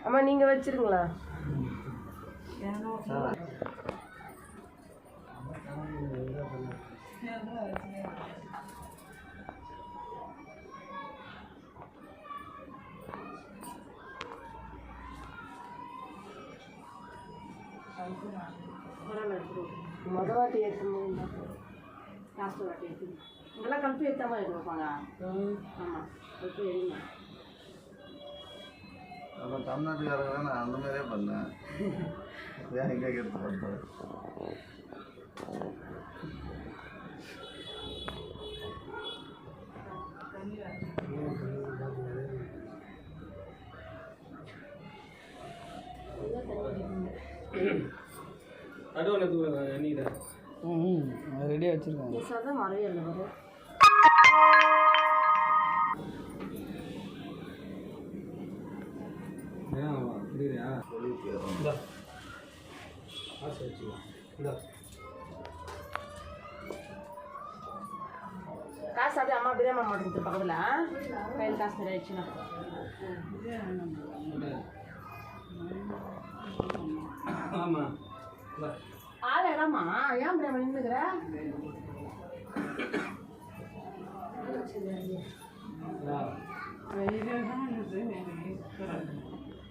அம்மா நீங்கள் வச்சிருங்களா? மொதல் வாட்டி ஏற்றும்போது லாஸ்ட் வாட்டி ஏற்று இங்கெல்லாம் கல்பி ஏற்றாம எடுப்பாங்க. ஆமாம், கல்பி எடுங்க. நம்ம தமிழ்நாட்டுக்காரங்க நான் அந்த மாதிரியே பண்ணேன். ஏன் எங்கே எடுத்து பண்ணுறேன்? ரெடியாக வச்சுருக்கேன். சாதம் மறையல வரும். காசு அப்படியே அம்மா பிரியாணி மாட்டேங்குது பக்கத்தில் கையில் காசு நிறைய ஆயிடுச்சுன்னா ஆமாம் ஆள் இடமா ஏன் பிரியாணி நின்றுக்கிற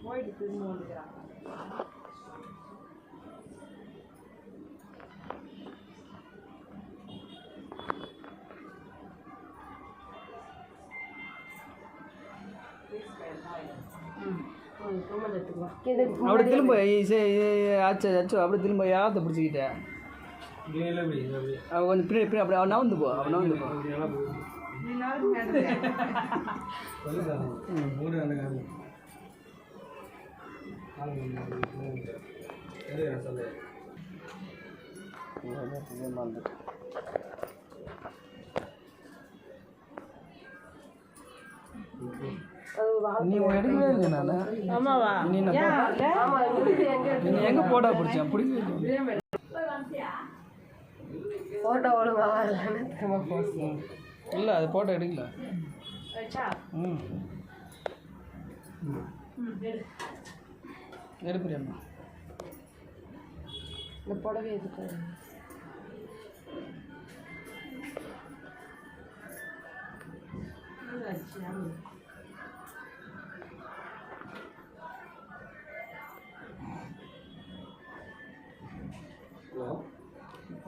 போயிட்டு திரும்ப வந்துக்கிறான். அப்படி திரும்ப ஆச்சு ஆச்சு அப்படி திரும்ப யாரத்தை பிடிச்சிக்கிட்டேன். அவன் கொஞ்சம் பின்னாடி பின்னாடி அப்படி அவன் நவந்து போ, அவன் நவந்து போ. நீ எடுக்கவே இல்லை. நான் ஆமாவா நீ எங்கே போட்டா பிடிச்சேன் பிடிக்கவே ஃபோட்டோ ஒழுங்காக வரலன்னு திரும்ப போஸ்ட் இல்லை, அது ஃபோட்டோ எடுக்கல. எடுப்பியாம்மா இந்த புடவை எதுக்கு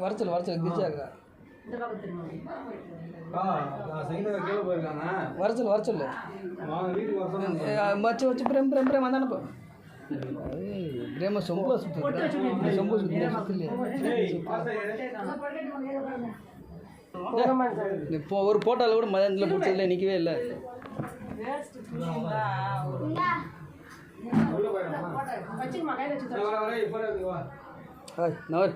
வரச்சல் வரச்சல் கிச்சாக்கா இந்த பக்கம் திரும்ப வரச்சல் வரச்சல் வச்சு வச்சு பிரேம் பிரேம் பிரேம் வந்தானப்போ பிரேம சொம்பு சுற்றி சொம்பு சுற்றி இப்போ ஒரு போட்டால கூட மதியானத்தில் பிடிச்சதில்ல, நிற்கவே இல்லை. நவர்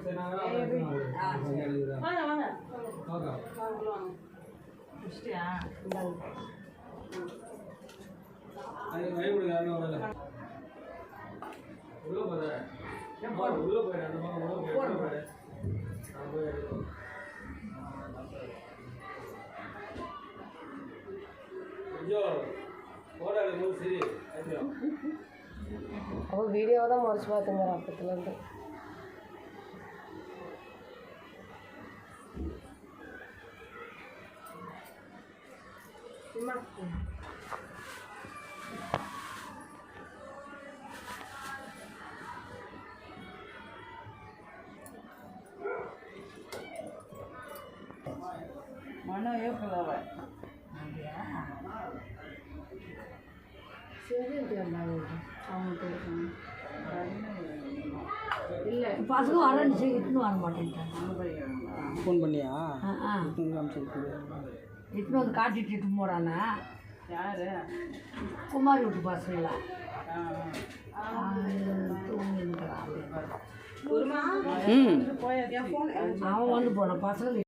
அவள் வீடியோவை தான் முறைச்சி பார்த்துங்கிற அப்பத்துலேருந்து. மனம் ஏற்படாத சரி இல்லை பசங்க வரணுச்சு இட்டுன்னு வர மாட்டேன்ட்டாங்க. ஃபோன் பண்ணியா? இட்டுன்னு வந்து காட்டிட்டு இட்டு போடானே யார் குமாரி வீட்டு பசங்களா அவன் வந்து போனான் பசங்க